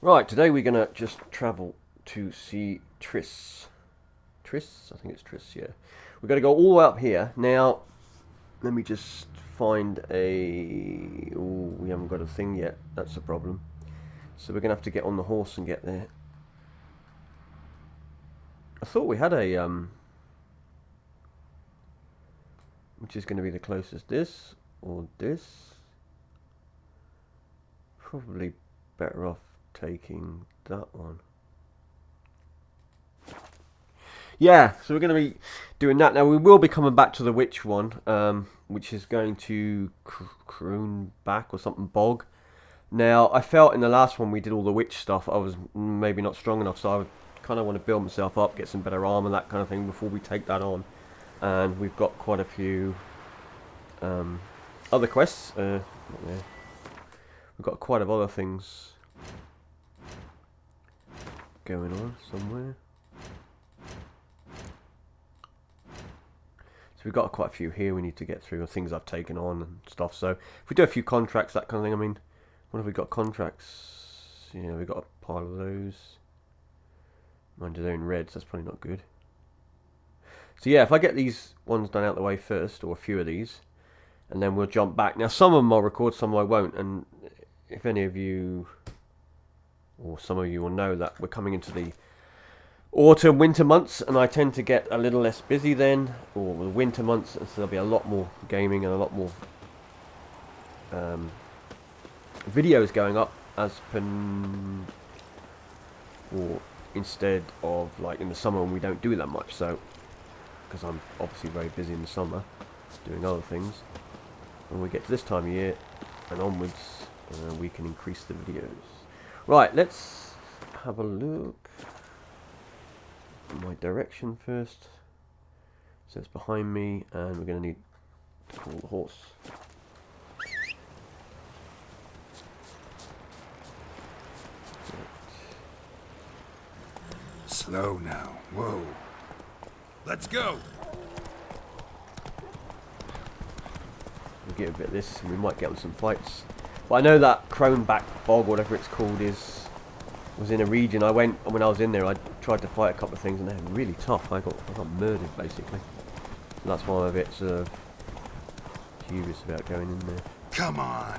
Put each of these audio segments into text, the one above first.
Right, today we're gonna just travel to see Triss. Triss? I think it's Triss, yeah. We're gonna go all the way up here. Now, let me just find a... Oh, we haven't got a thing yet. That's the problem. So we're gonna have to get on the horse and get there. I thought we had a... Which is gonna be the closest, this or this? Probably better off taking that one. Yeah, so we're going to be doing that. Now, we will be coming back to the witch one, which is going to Kroonbach or something, Bog. Now, I felt in the last one we did all the witch stuff, I was maybe not strong enough, so I kind of want to build myself up, get some better armor, that kind of thing, before we take that on. And we've got quite a few other quests. We've got quite a lot of other things going on somewhere. So we've got quite a few here we need to get through, and things I've taken on and stuff. So if we do a few contracts, that kind of thing. I mean, what have we got? Contracts. Yeah, we've got a pile of those. Mind you, they're in red, so that's probably not good. So yeah, if I get these ones done out the way first, or a few of these, and then we'll jump back. Now, some of them I'll record, some I won't. And if any of you, or some of you will know that we're coming into the autumn, winter months, and I tend to get a little less busy then, or the winter months, and so there'll be a lot more gaming and a lot more videos going up as per, or instead of like in the summer when we don't do that much. So, because I'm obviously very busy in the summer doing other things, when we get to this time of year and onwards, we can increase the videos. Right, let's have a look. My direction first. So it's behind me, and we're going to need to call the horse. Slow now. Whoa. Let's go. We'll get a bit of this, and we might get on some fights. But I know that Kroonbach Bog, whatever it's called, was in a region. I went, when I was in there, I tried to fight a couple of things, and they were really tough. I got murdered, basically. And that's why I'm a bit sort of curious about going in there. Come on.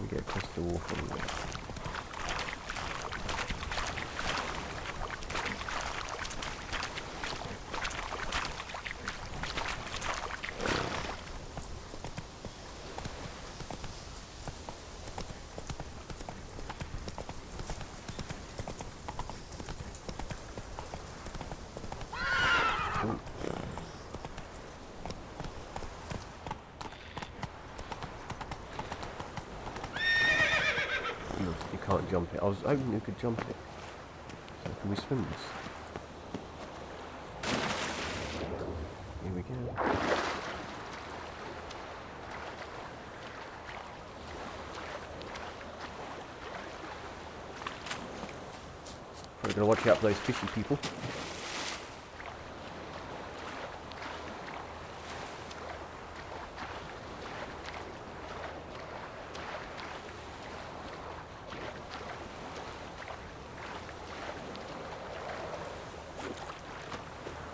We get across the wall from there. You can't jump it. I was hoping you could jump it. So can we swim this? Here we go. Probably gonna watch out for those fishy people.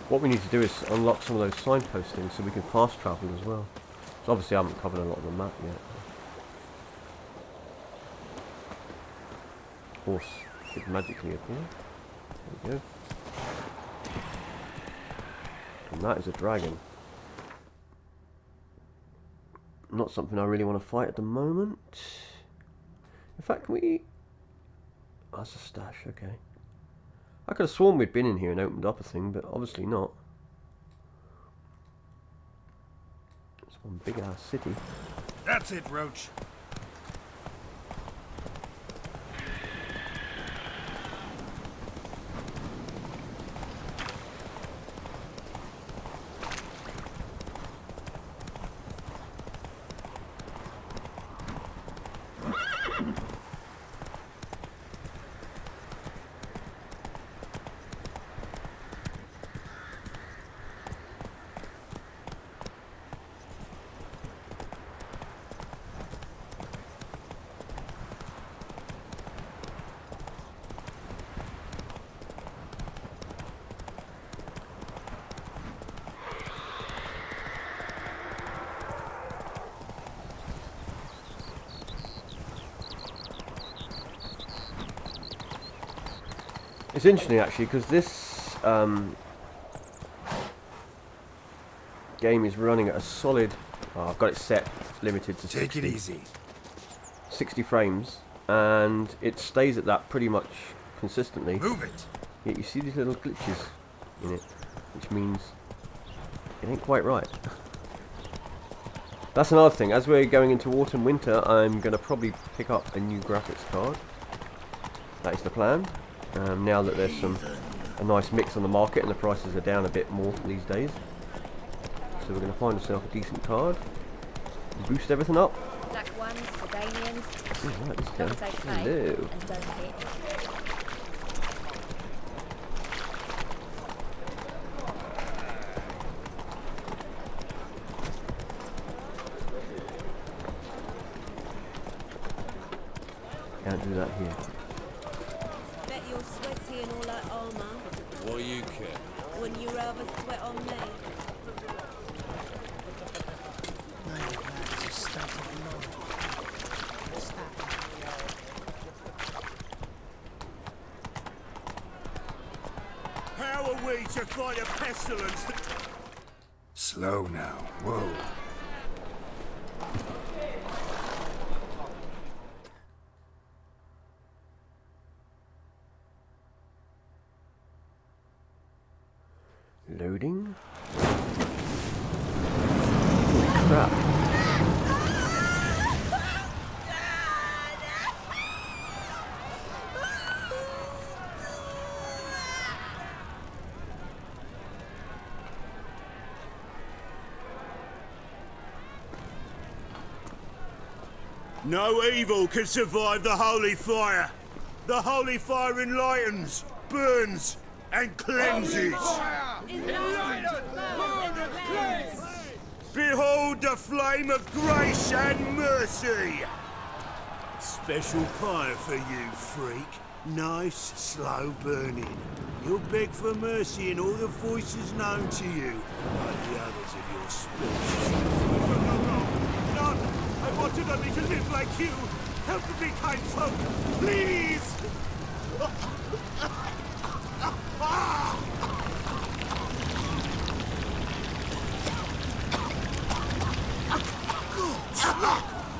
What we need to do is unlock some of those signpost things so we can fast travel as well. So obviously I haven't covered a lot of the map yet. Horse should magically appear. There we go. And that is a dragon. Not something I really want to fight at the moment. In fact, can we... Oh, that's a stash, okay. I could have sworn we'd been in here and opened up a thing, but obviously not. It's one big ass city. That's it, Roach. It's interesting actually because this game is running at a solid. Oh, I've got it set limited to Take 60, it easy. 60 frames, and it stays at that pretty much consistently. Move it. Yet you see these little glitches in it, which means it ain't quite right. That's another thing. As we're going into autumn, winter, I'm going to probably pick up a new graphics card. That is the plan. Now that there's a nice mix on the market and the prices are down a bit more these days. So we're going to find ourselves a decent card. Boost everything up. Black ones for Damians. Oh, right, this guy. Dogs okay Hello. and don't hit. Can't do that here. Bet you're sweaty in all that armour. What do you care? Wouldn't you rather sweat on me? How are we to fight a pestilence that... Slow now. Whoa. Loading. Holy crap. No evil can survive the holy fire. The holy fire enlightens, burns, and cleanses. Behold the flame of grace and mercy. Special fire for you, freak. Nice, slow burning. You'll beg for mercy in all the voices known to you, like the others of your species. No, I wanted only to live like you. Help me, kind folk, please!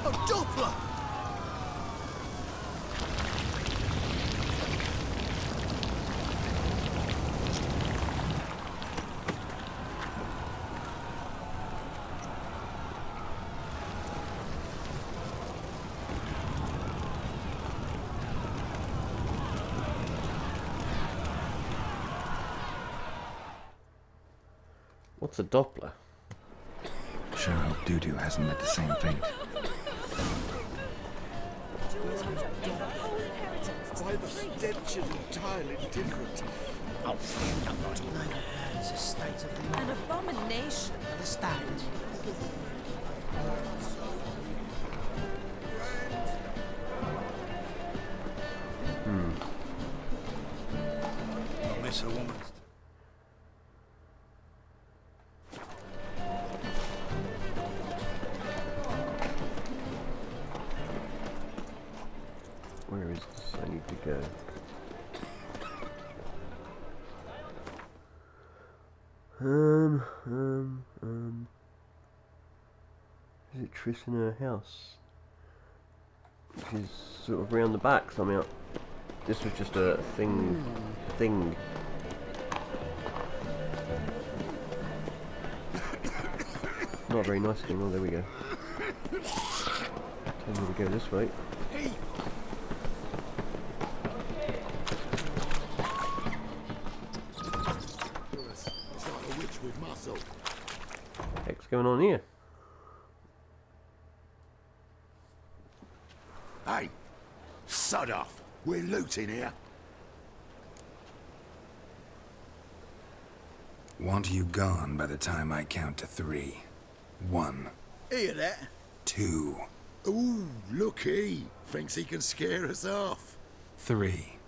A Doppler! What's a Doppler? Sure hope Doo-Doo hasn't met the same fate. Why the stench is entirely different. Oh, naughty nail plan is a state of An abomination. understand. I'll miss a woman. Where is this? I need to go. Is it Triss in her house? Which is sort of round the back somehow. This was just a thing. Not a very nice thing. Oh, there we go. Tell me to go this way. It's like a witch with muscle. What's going on here? Hey, sod off. We're looting here. Want you gone by the time I count to 3. 1, Hear that? 2, Ooh, looky. Thinks he can scare us off. 3.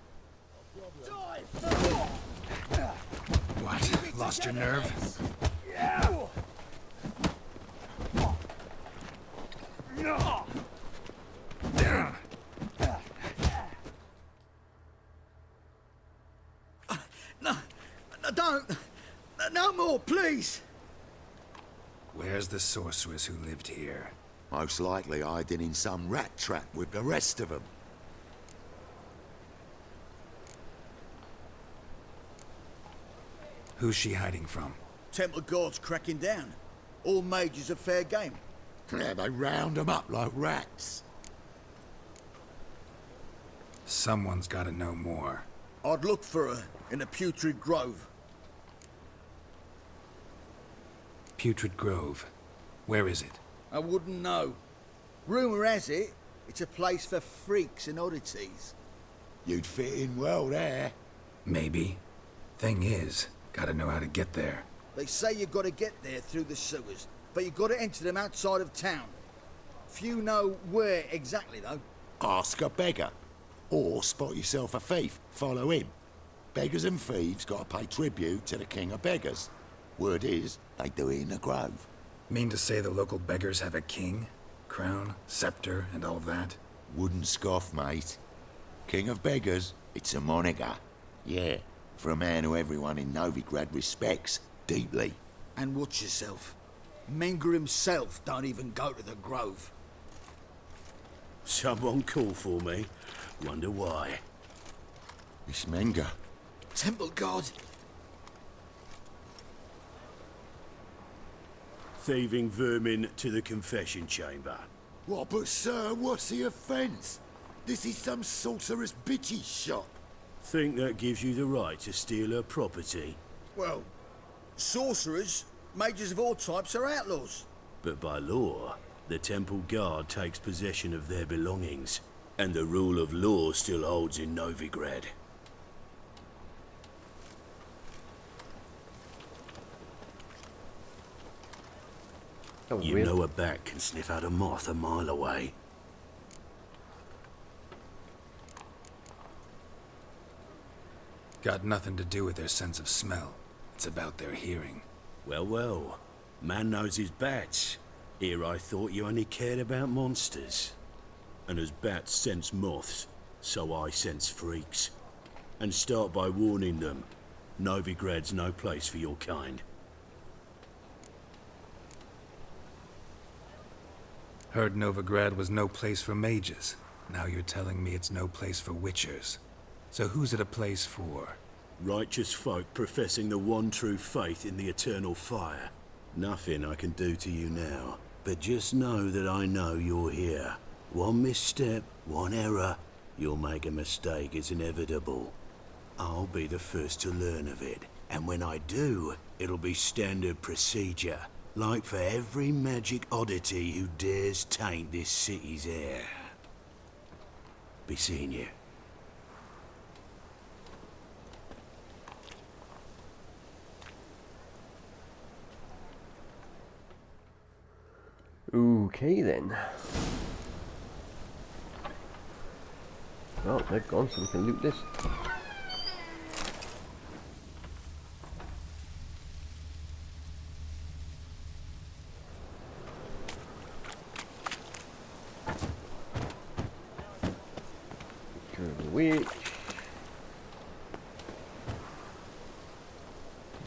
What? Lost your nerve? Damn. door, please! Where's the sorceress who lived here? Most likely hiding in some rat trap with the rest of them. Who's she hiding from? Temple guards cracking down. All mages are fair game. Yeah, they round them up like rats. Someone's gotta know more. I'd look for her in the Putrid Grove. Putrid Grove. Where is it? I wouldn't know. Rumour has it, it's a place for freaks and oddities. You'd fit in well there. Maybe. Thing is, gotta know how to get there. They say you've got to get there through the sewers, but you've got to enter them outside of town. Few know where exactly, though. Ask a beggar. Or spot yourself a thief. Follow him. Beggars and thieves got to pay tribute to the king of beggars. Word is, they do it in the grove. Mean to say the local beggars have a king? Crown, scepter, and all of that? Wouldn't scoff, mate. King of beggars, it's a moniker. Yeah, for a man who everyone in Novigrad respects deeply. And watch yourself. Menger himself don't even go to the grove. Someone call for me. Wonder why. It's Menger. Temple guard. Thieving vermin to the confession chamber. What, but sir, what's the offence? This is some sorcerer's bitchy shop. Think that gives you the right to steal her property? Well, sorcerers, mages of all types are outlaws. But by law, the temple guard takes possession of their belongings, and the rule of law still holds in Novigrad. That was You weird. know a bat can sniff out a moth a mile away. Got nothing to do with their sense of smell. It's about their hearing. Well, well. Man knows his bats. Here I thought you only cared about monsters. And as bats sense moths, so I sense freaks. And start by warning them. Novigrad's no place for your kind. Heard Novigrad was no place for mages. Now you're telling me it's no place for witchers. So who's it a place for? Righteous folk professing the one true faith in the eternal fire. Nothing I can do to you now, but just know that I know you're here. One misstep, one error, you'll make a mistake, it's inevitable. I'll be the first to learn of it, and when I do, it'll be standard procedure, like for every magic oddity who dares taint this city's air. Be seeing you. Okay then. Well, they're gone, so we can loot this. Cure the witch.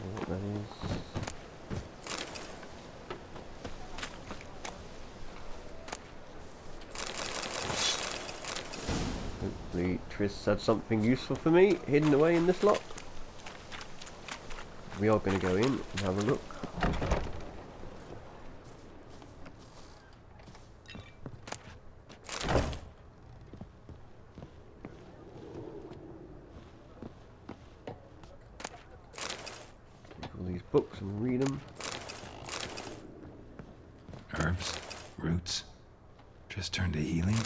Don't know what that is. Hopefully Triss had something useful for me hidden away in this lot. We are going to go in and have a look. Take all these books and read them. Herbs? Roots? Just turned to healing?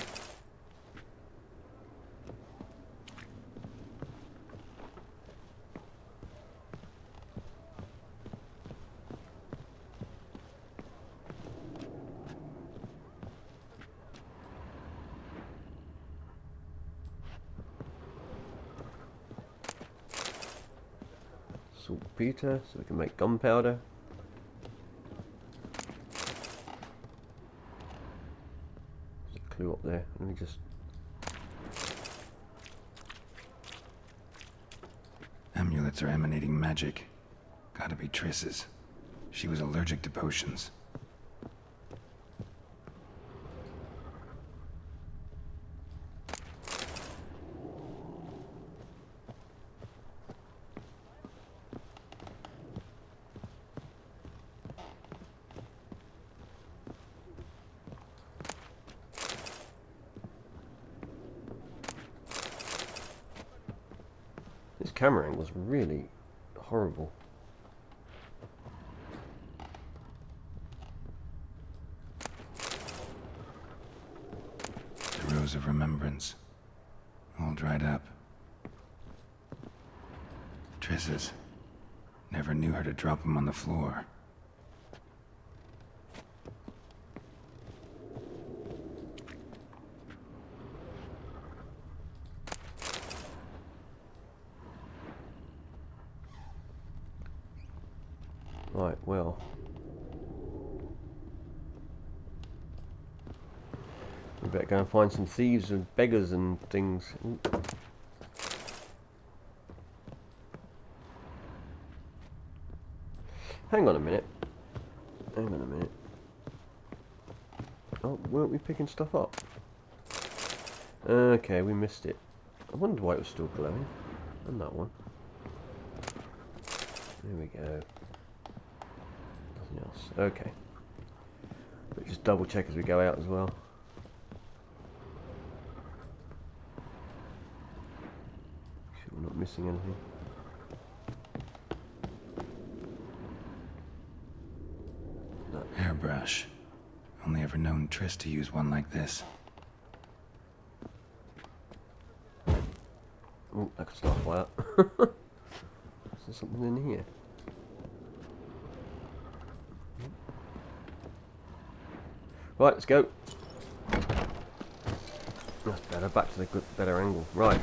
Saltpeter, so we can make gunpowder. There's a clue up there. Let me just. Amulets are emanating magic. Gotta be Triss's. She was allergic to potions. This camera angle was really horrible. The rose of remembrance. All dried up. Triss's. Never knew her to drop them on the floor. Right, well. We better go and find some thieves and beggars and things. Ooh. Hang on a minute. Hang on a minute. Oh, weren't we picking stuff up? Okay, we missed it. I wondered why it was still glowing. And that one. There we go. Nothing else. Okay. But just double check as we go out as well. Make sure we're not missing anything. Hairbrush. Only ever known Triss to use one like this. Oh, that could start a fire. Is there something in here? Right, let's go. That's better. Back to the good, better angle. Right.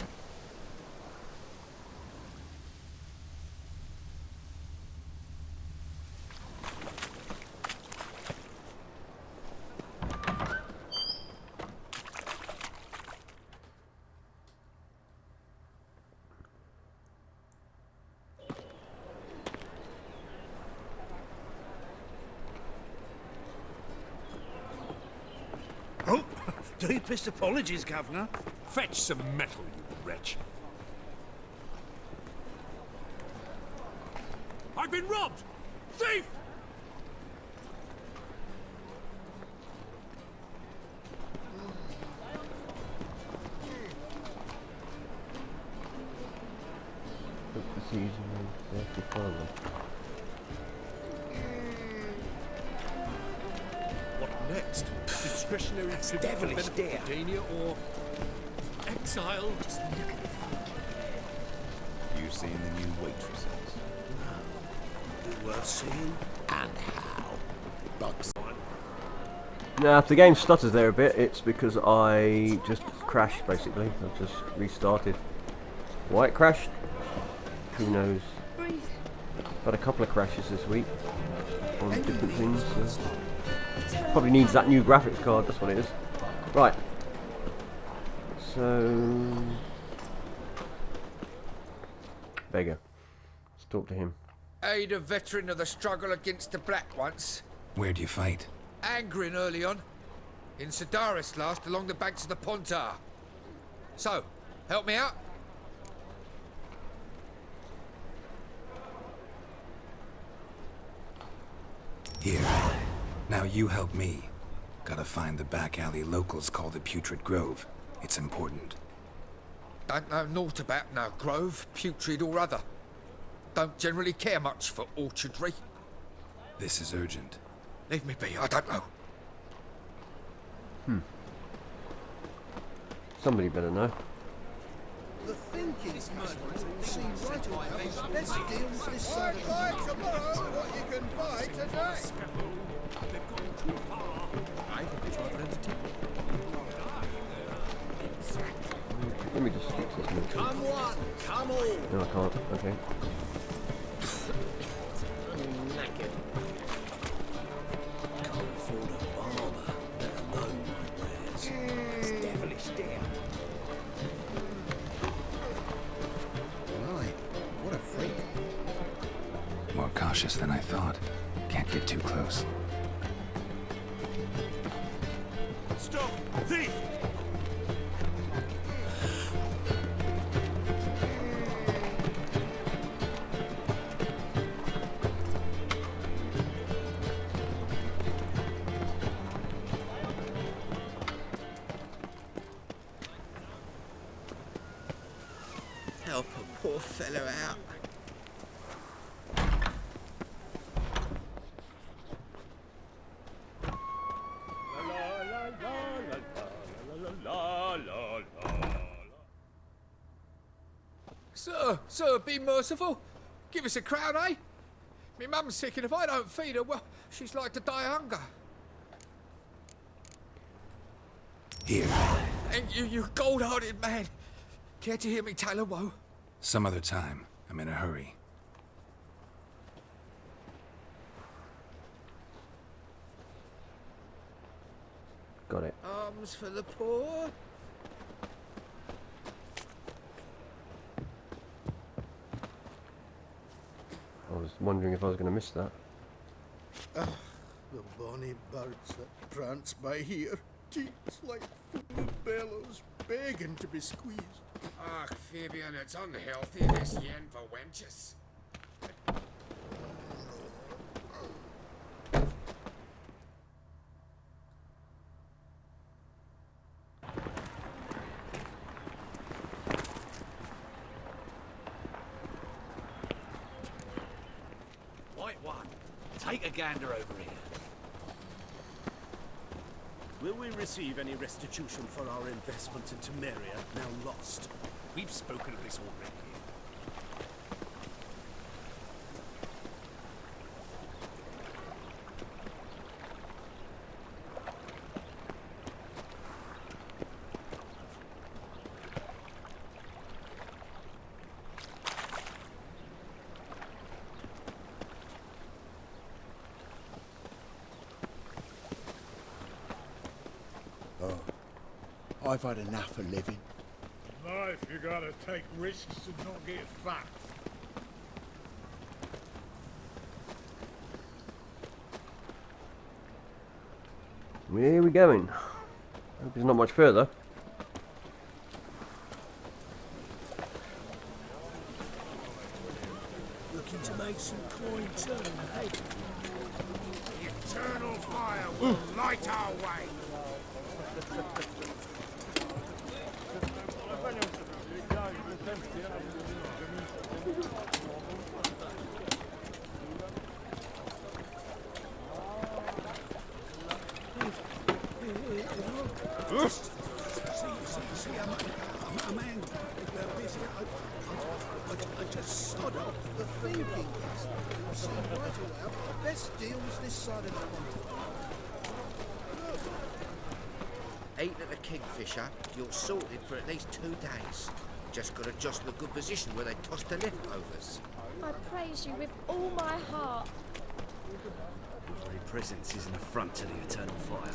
Oh, deepest apologies, Governor. Fetch some metal, you wretch. I've been robbed! Thief! It's easy to follow. What next? Discretionary devilish dare. Or exile? Just look at the freak. You seen the new waitresses? Worth seeing? And how? Bugs. Now, if the game stutters there a bit, it's because I just crashed, basically. I've just restarted. Why it crashed? Who knows? I've had a couple of crashes this week on different things. So. Probably needs that new graphics card, that's what it is. Right. So... Beggar. Let's talk to him. Aid a veteran of the struggle against the Black once. Where'd you fight? Angering early on. In Sedaris last, along the banks of the Pontar. So, help me out? Here. Now you help me. Gotta find the back alley locals call the Putrid Grove. It's important. Don't know naught about no grove, putrid or other. Don't generally care much for orchardry. This is urgent. Leave me be, I don't know. Somebody better know. The thinking is see right away. Let's deal with this side of Buy tomorrow what you can buy today. Let me just fix this move. Come one, come all. No, I can't. Okay. Can't afford a barber, let alone my wares. It's devilish dear. Right. What a freak. More cautious than I thought. Can't get too close. Stop! Thief! Help a poor fellow out. Sir, be merciful. Give us a crown, eh? Me mum's sick, and if I don't feed her, well, she's like to die of hunger. Here. Thank you, you gold-hearted man. Care to hear me tell a woe? Some other time. I'm in a hurry. Got it. Alms for the poor. I was wondering if I was going to miss that. The bonny birds that prance by here, teats like full bellows, begging to be squeezed. Ach, Fabian, it's unhealthy, this yen for wenches. White one, take a gander over here. Will we receive any restitution for our investment in Temeria, now lost? We've spoken of this already. I've had enough of living. Life, you gotta take risks and not get fat. Where are we going? Hope it's not much further. Looking to make some coin turn, hey? The eternal fire will light our way. See, I'm angry. I just sod off the thinking. See, right away, best deal was this side of the pond. Eat at the Kingfisher, you're sorted for at least 2 days. Just got to jostle a good position where they toss the leftovers. I praise you with all my heart. Your very presence is an affront to the eternal fire.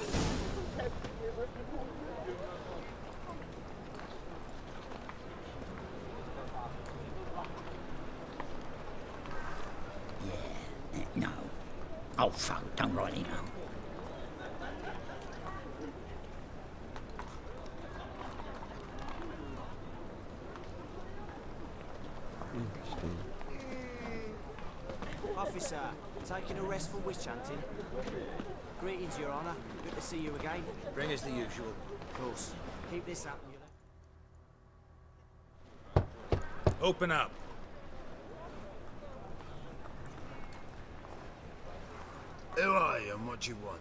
No. Oh, fuck, don't rightly know. Interesting. Officer, taking a rest from witch hunting. Greetings, Your Honour. Good to see you again. Bring us the usual. Of course. Keep this up, Open up. Who are you and what do you want?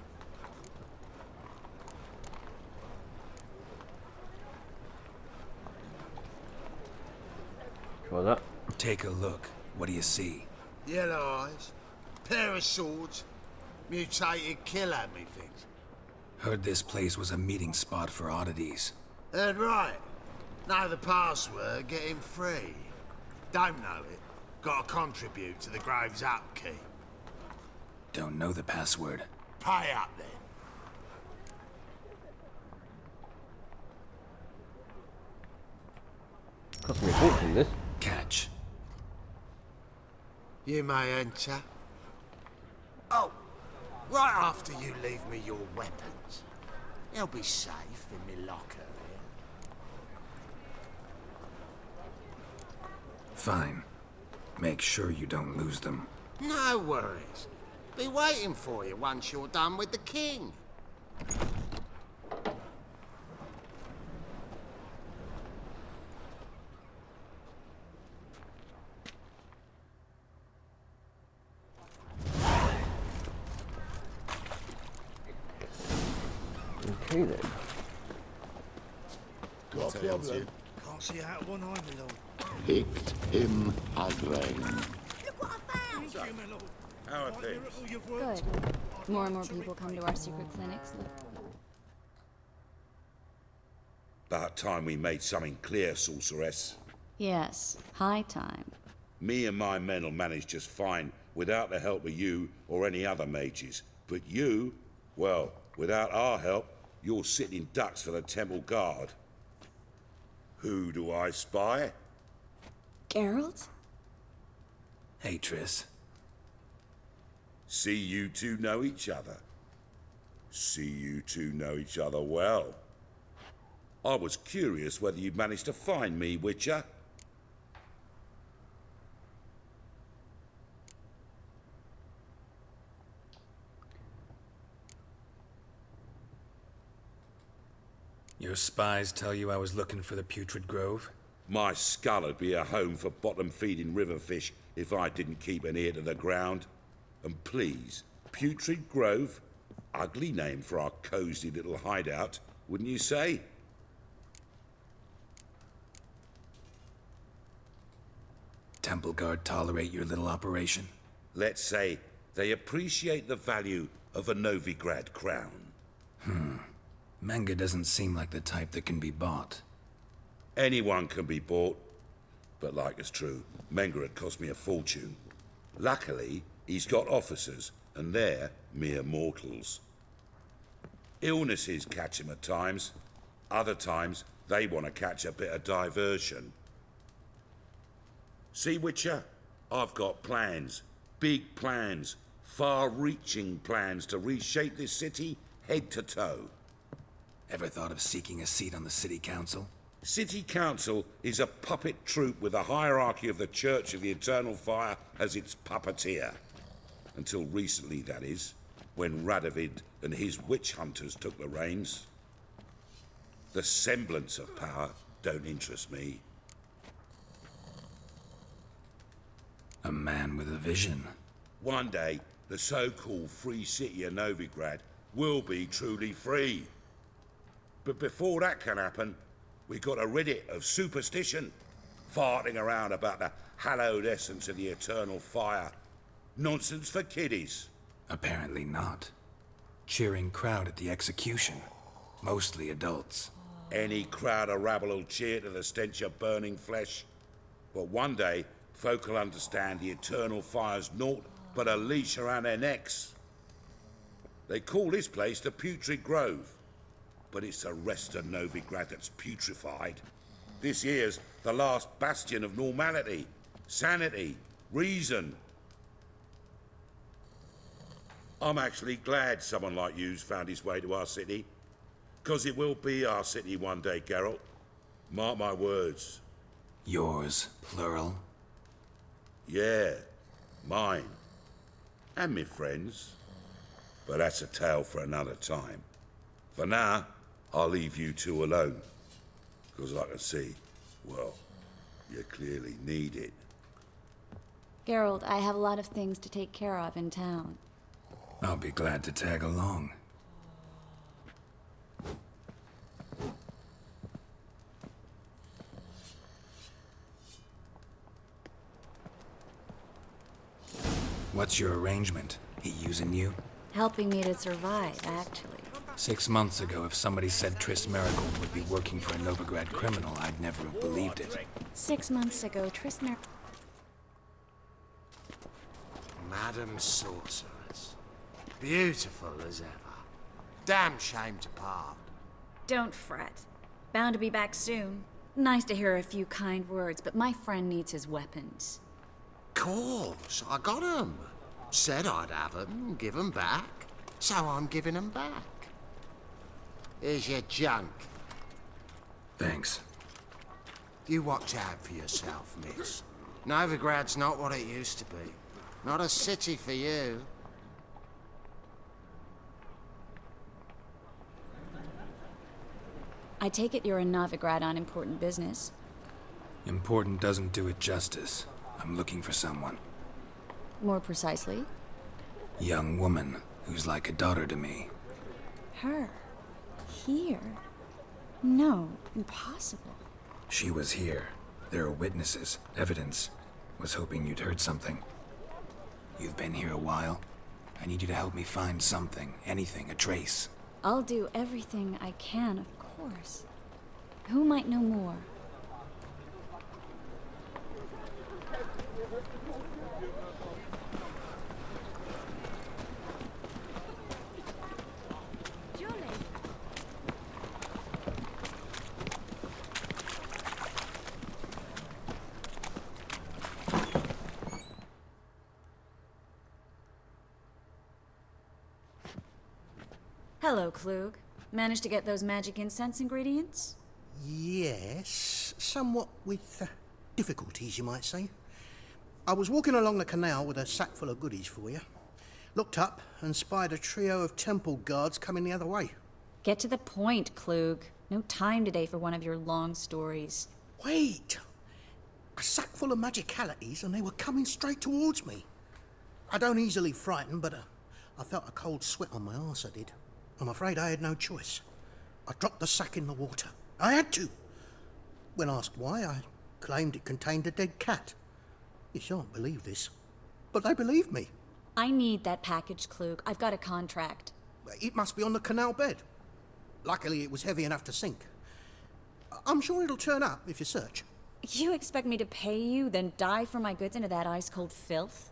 Try that. Take a look. What do you see? Yellow eyes, pair of swords, mutated killer me things. Heard this place was a meeting spot for oddities. Heard right. Know the password, get him free. Don't know it, gotta contribute to the Grave's upkeep. Don't know the password. Pay up then. Cost me a fortune, this. Catch. You may enter. Oh, Right after you leave me your weapons. They'll be safe in me locker here. Fine. Make sure you don't lose them. No worries. Be waiting for you once you're done with the king. Okay then. Got a problem? Can't see out one eye, my lord. Picked him again. Look what I found! Thank you, my lord. How are Can't hear things? it all you've worked. Good. More and more people come to our secret clinics. About time we made something clear, sorceress. Yes, high time. Me and my men'll manage just fine without the help of you or any other mages. But you, well, without our help, you're sitting ducks for the temple guard. Who do I spy? Geralt? Hey, Triss. See you two know each other. See you two know each other well. I was curious whether you'd managed to find me, Witcher. Your spies tell you I was looking for the Putrid Grove? My skull would be a home for bottom-feeding river fish if I didn't keep an ear to the ground. And please, Putrid Grove? Ugly name for our cosy little hideout, wouldn't you say? Temple Guard tolerate your little operation? Let's say they appreciate the value of a Novigrad crown. Menga doesn't seem like the type that can be bought. Anyone can be bought. But like it's true, Menga had cost me a fortune. Luckily, he's got officers, and they're mere mortals. Illnesses catch him at times. Other times, they want to catch a bit of diversion. See, Witcher? I've got plans. Big plans. Far-reaching plans to reshape this city head to toe. Ever thought of seeking a seat on the city council? City Council is a puppet troupe with a hierarchy of the Church of the Eternal Fire as its puppeteer. Until recently, that is, when Radovid and his witch hunters took the reins. The semblance of power don't interest me. A man with a vision. One day, the so-called free city of Novigrad will be truly free. But before that can happen, we got to rid it of superstition, farting around about the hallowed essence of the eternal fire. Nonsense for kiddies. Apparently not. Cheering crowd at the execution. Mostly adults. Any crowd of rabble will cheer to the stench of burning flesh. But one day, folk will understand the eternal fire's naught but a leash around their necks. They call this place the Putrid Grove. But it's the rest of Novigrad that's putrefied. This here's the last bastion of normality, sanity, reason. I'm actually glad someone like you's found his way to our city. 'Cause it will be our city one day, Geralt. Mark my words. Yours, plural? Yeah, mine. And me friends. But that's a tale for another time. For now, I'll leave you two alone. 'Cause I can see, well, you clearly need it. Geralt, I have a lot of things to take care of in town. I'll be glad to tag along. What's your arrangement? He using you? Helping me to survive, actually. 6 months ago, if somebody said Triss Merigold would be working for a Novigrad criminal, I'd never have believed it. 6 months ago, Triss Madam Sorceress. Beautiful as ever. Damn shame to part. Don't fret. Bound to be back soon. Nice to hear a few kind words, but my friend needs his weapons. Course, I got 'em. Said I'd have 'em, give 'em back. So I'm giving them back. Here's your junk. Thanks. You watch out for yourself, miss. Novigrad's not what it used to be. Not a city for you. I take it you're in Novigrad on important business. Important doesn't do it justice. I'm looking for someone. More precisely? Young woman who's like a daughter to me. Her? Here? No, impossible. She was here. There are witnesses, evidence. Was hoping you'd heard something. You've been here a while. I need you to help me find something, anything, a trace. I'll do everything I can, of course. Who might know more? Hello, Klug. Managed to get those magic incense ingredients? Yes, somewhat with difficulties, you might say. I was walking along the canal with a sack full of goodies for you. Looked up and spied a trio of temple guards coming the other way. Get to the point, Klug. No time today for one of your long stories. Wait! A sack full of magicalities and they were coming straight towards me. I don't easily frighten, but I felt a cold sweat on my arse, I did. I'm afraid I had no choice. I dropped the sack in the water. I had to. When asked why, I claimed it contained a dead cat. You shan't believe this, but they believed me. I need that package, Klug. I've got a contract. It must be on the canal bed. Luckily, it was heavy enough to sink. I'm sure it'll turn up if you search. You expect me to pay you, then dive for my goods into that ice-cold filth?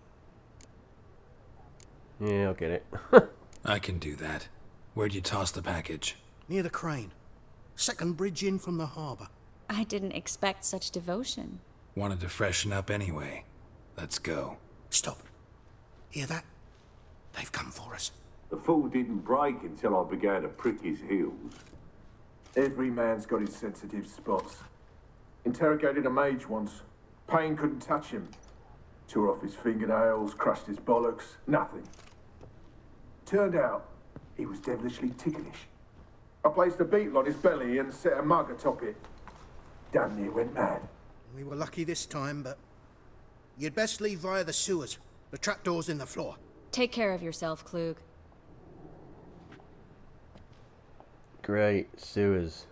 Yeah, I'll get it. I can do that. Where'd you toss the package? Near the crane. Second bridge in from the harbour. I didn't expect such devotion. Wanted to freshen up anyway. Let's go. Stop. Hear that? They've come for us. The fool didn't break until I began to prick his heels. Every man's got his sensitive spots. Interrogated a mage once. Pain couldn't touch him. Tore off his fingernails, crushed his bollocks, nothing. Turned out, he was devilishly ticklish. I placed a beetle on his belly and set a mug atop it. Damn near went mad. We were lucky this time, but you'd best leave via the sewers. The trapdoor's in the floor. Take care of yourself, Klug. Great sewers.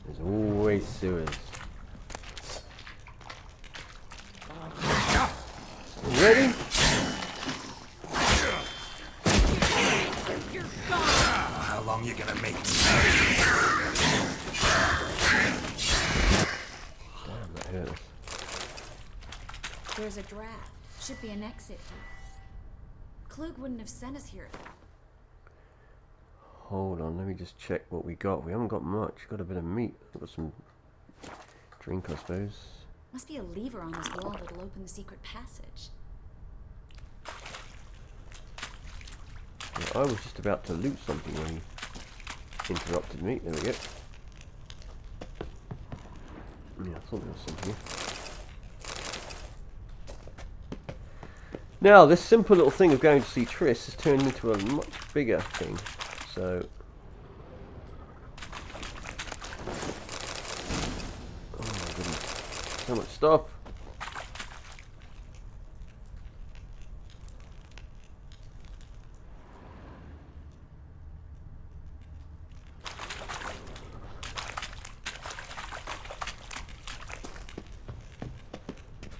There's always sewers. Ready? How long you gonna make me? Damn, that hurt us. There's a draft. Should be an exit here. Klug wouldn't have sent us here. Hold on, let me just check what we got. We haven't got much. Got a bit of meat. Got some drink, I suppose. Must be a lever on this wall that'll open the secret passage. Yeah, I was just about to loot something when he interrupted me. There we go. Yeah, I thought there was something here. Now, this simple little thing of going to see Triss has turned into a much bigger thing. So, oh my goodness, so much stuff.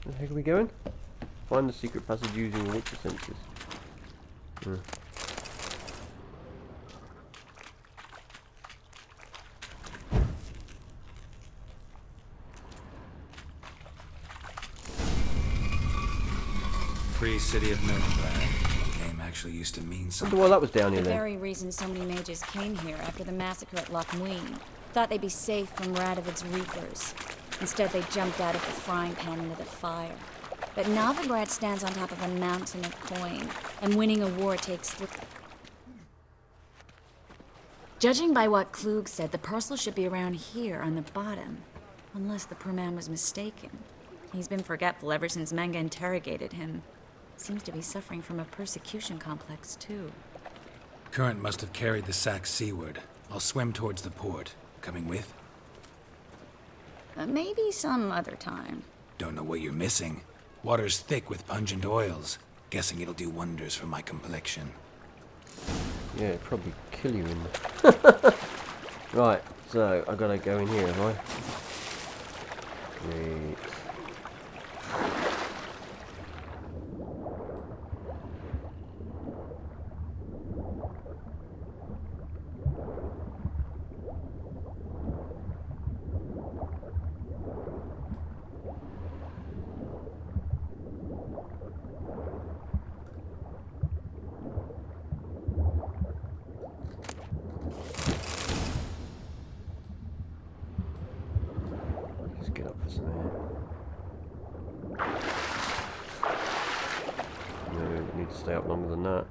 Where the heck are we going? Find the secret passage using the Witcher senses. Free City of Novigrad. The name actually used to mean something. Wonder why that was down here The then. very reason so many mages came here after the massacre at Loch Muin. Thought they'd be safe from Radovid's reapers. Instead, they jumped out of the frying pan into the fire. But Novigrad stands on top of a mountain of coin, and winning a war takes Judging by what Klug said, the parcel should be around here on the bottom. Unless the poor man was mistaken. He's been forgetful ever since Manga interrogated him. Seems to be suffering from a persecution complex, too. Current must have carried the sack seaward. I'll swim towards the port. Coming with? Maybe some other time. Don't know what you're missing. Water's thick with pungent oils. Guessing it'll do wonders for my complexion. Yeah, it'd probably kill you in there. Right, so I gotta go in here, have I? Great. Get up for some air. No, we need to stay up longer than that.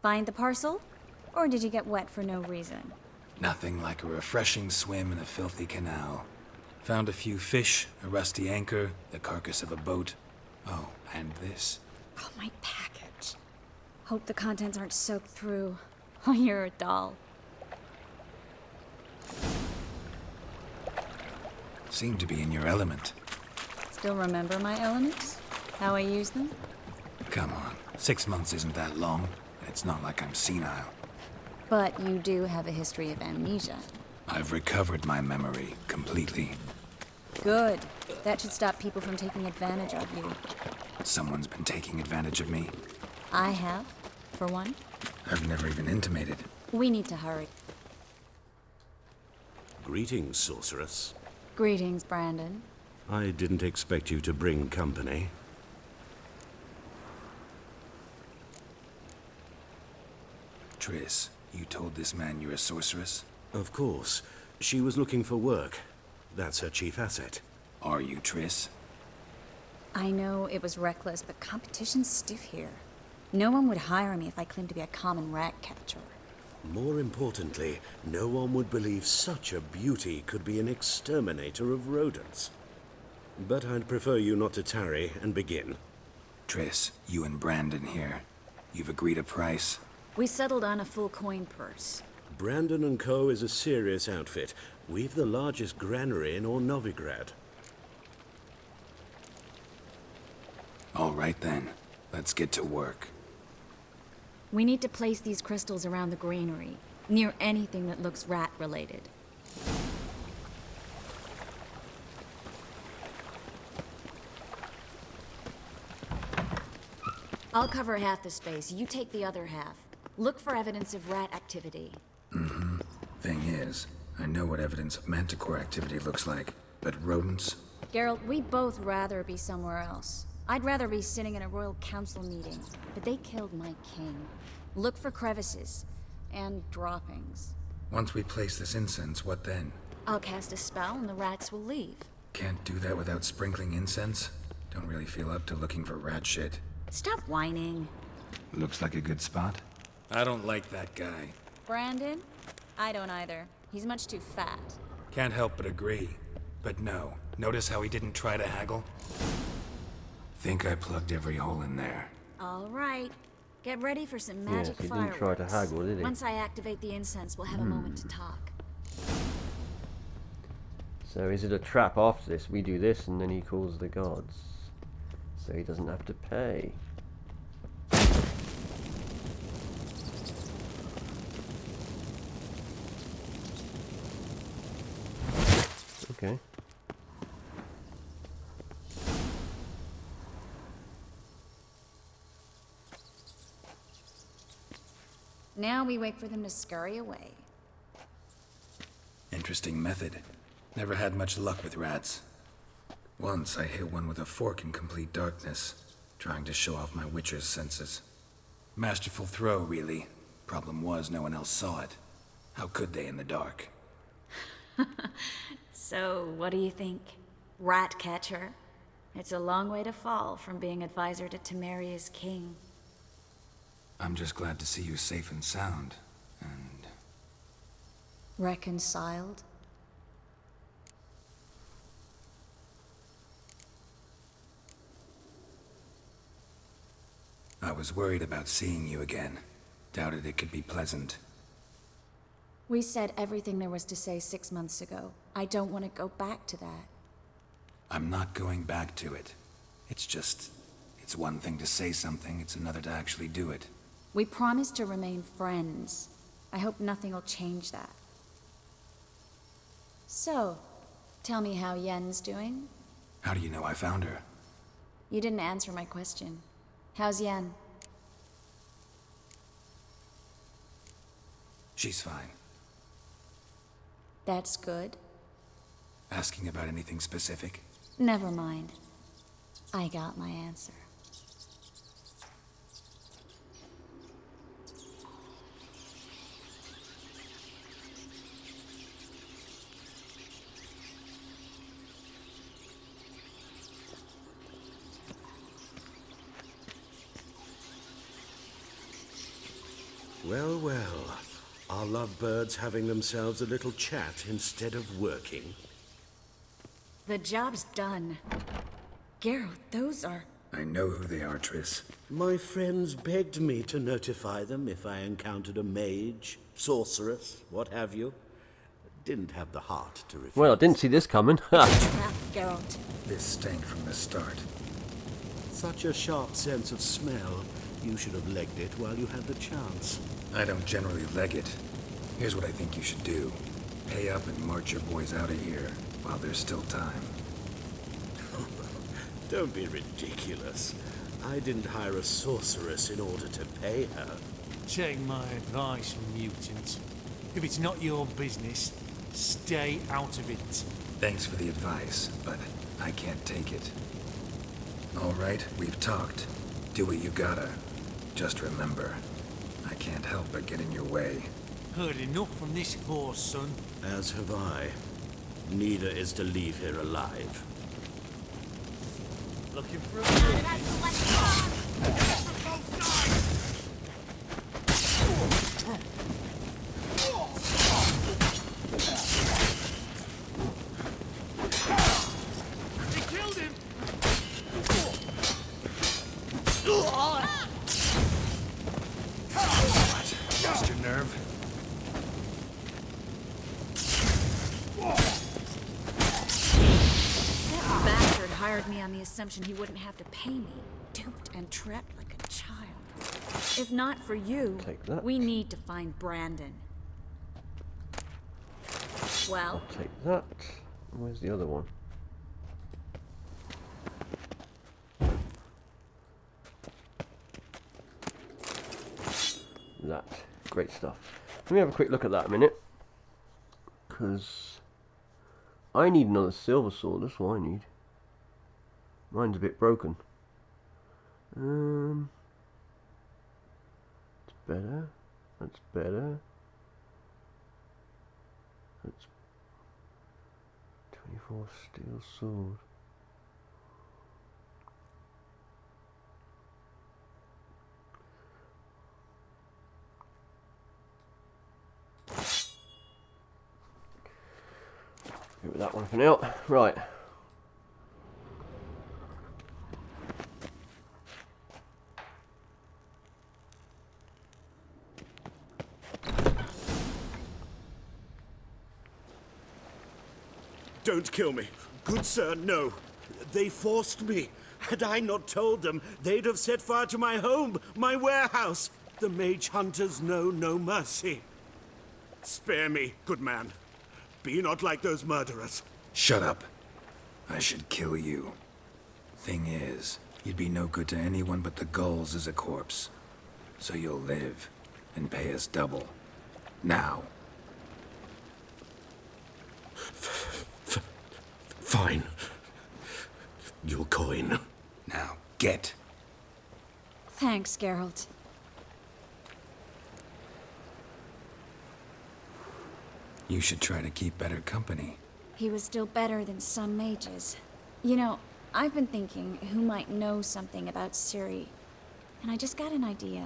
Find the parcel? Or did you get wet for no reason? Nothing like a refreshing swim in a filthy canal. Found a few fish, a rusty anchor, the carcass of a boat. Oh, and this. Oh, my package. Hope the contents aren't soaked through. Oh, you're a doll. Seem to be in your element. Still remember my elements? How I use them? Come on, 6 months isn't that long. It's not like I'm senile. But you do have a history of amnesia. I've recovered my memory completely. Good. That should stop people from taking advantage of you. Someone's been taking advantage of me. I have, for one. I've never even intimated. We need to hurry. Greetings, sorceress. Greetings, Brandon. I didn't expect you to bring company. Triss, you told this man you're a sorceress? Of course. She was looking for work. That's her chief asset. Are you, Triss? I know it was reckless, but competition's stiff here. No one would hire me if I claimed to be a common rat catcher. More importantly, no one would believe such a beauty could be an exterminator of rodents. But I'd prefer you not to tarry and begin. Triss, you and Brandon here. You've agreed a price? We settled on a full coin purse. Brandon & Co. is a serious outfit. We've the largest granary in all Novigrad. All right then. Let's get to work. We need to place these crystals around the granary, near anything that looks rat-related. I'll cover half the space, you take the other half. Look for evidence of rat activity. Mm-hmm. Thing is, I know what evidence of manticore activity looks like, but rodents? Geralt, we'd both rather be somewhere else. I'd rather be sitting in a royal council meeting, but they killed my king. Look for crevices and droppings. Once we place this incense, what then? I'll cast a spell and the rats will leave. Can't do that without sprinkling incense? Don't really feel up to looking for rat shit. Stop whining. Looks like a good spot. I don't like that guy. Brandon? I don't either. He's much too fat. Can't help but agree. But no, notice how he didn't try to haggle? Think I plugged every hole in there. All right. Get ready for some magic he fireworks. didn't try to haggle, did he? Once I activate the incense, we'll have a moment to talk. So is it a trap after this? We do this and then he calls the gods. So he doesn't have to pay. Okay. Now we wait for them to scurry away. Interesting method. Never had much luck with rats. Once I hit one with a fork in complete darkness, trying to show off my witcher's senses. Masterful throw, really. Problem was, no one else saw it. How could they in the dark? So, what do you think? Rat catcher? It's a long way to fall from being advisor to Temeria's king. I'm just glad to see you safe and sound, and... Reconciled? I was worried about seeing you again. Doubted it could be pleasant. We said everything there was to say 6 months ago. I don't want to go back to that. I'm not going back to it. It's just... it's one thing to say something, it's another to actually do it. We promised to remain friends. I hope nothing will change that. So, tell me how Yen's doing? How do you know I found her? You didn't answer my question. How's Yen? She's fine. That's good. Asking about anything specific? Never mind. I got my answer. Well, well. Are lovebirds having themselves a little chat instead of working? The job's done. Geralt, those are... I know who they are, Triss. My friends begged me to notify them if I encountered a mage, sorceress, what have you. Didn't have the heart to refuse. Well, I didn't see this coming. Trap, Geralt. This stank from the start. Such a sharp sense of smell. You should have legged it while you had the chance. I don't generally leg it. Here's what I think you should do. Pay up and march your boys out of here while there's still time. Don't be ridiculous. I didn't hire a sorceress in order to pay her. Take my advice, mutant. If it's not your business, stay out of it. Thanks for the advice, but I can't take it. All right, we've talked. Do what you gotta. Just remember, I can't help but get in your way. Heard enough from this horse, son. As have I. Neither is to leave here alive. Looking for They killed him! Lost your nerve? That bastard hired me on the assumption he wouldn't have to pay me. Duped and trapped like a child. If not for you, we need to find Brandon. Well? I'll take that. Where's the other one? That. Great stuff. Let me have a quick look at that a minute. Because I need another silver sword. That's what I need. Mine's a bit broken. It's better. That's better. That's 24 steel sword. Go with that one for now. Right. Don't kill me. Good sir, no. They forced me. Had I not told them, they'd have set fire to my home, my warehouse. The mage hunters know no mercy. Spare me, good man. Be not like those murderers. Shut up. I should kill you. Thing is, you'd be no good to anyone but the gulls as a corpse. So you'll live and pay us double. Now. Fine. Your coin. Now, get. Thanks, Geralt. You should try to keep better company. He was still better than some mages. You know, I've been thinking who might know something about Ciri. And I just got an idea.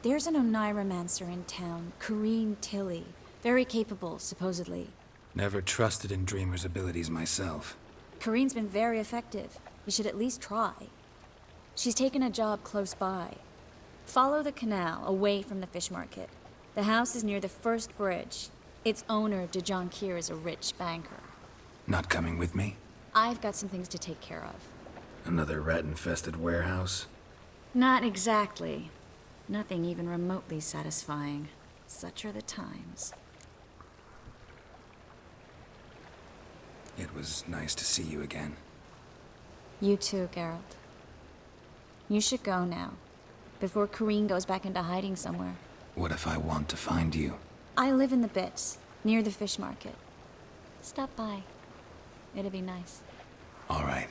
There's an Oneiromancer in town, Corrine Tilly. Very capable, supposedly. Never trusted in Dreamer's abilities myself. Corrine's been very effective. You should at least try. She's taken a job close by. Follow the canal, away from the fish market. The house is near the first bridge. Its owner, De Jonkir, is a rich banker. Not coming with me? I've got some things to take care of. Another rat-infested warehouse? Not exactly. Nothing even remotely satisfying. Such are the times. It was nice to see you again. You too, Geralt. You should go now, before Corrine goes back into hiding somewhere. What if I want to find you? I live in the Bits, near the fish market. Stop by. It'd be nice. All right.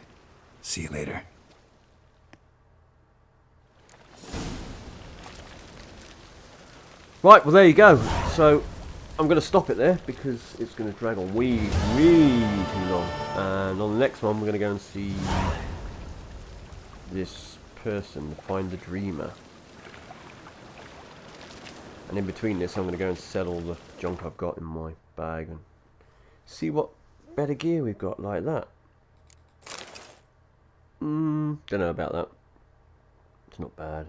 See you later. Right, well there you go. So I'm going to stop it there because it's going to drag on way too long. And on the next one we're going to go and see this person, find the Dreamer. And in between this I'm going to go and sell all the junk I've got in my bag and see what better gear we've got like that. Don't know about that. It's not bad.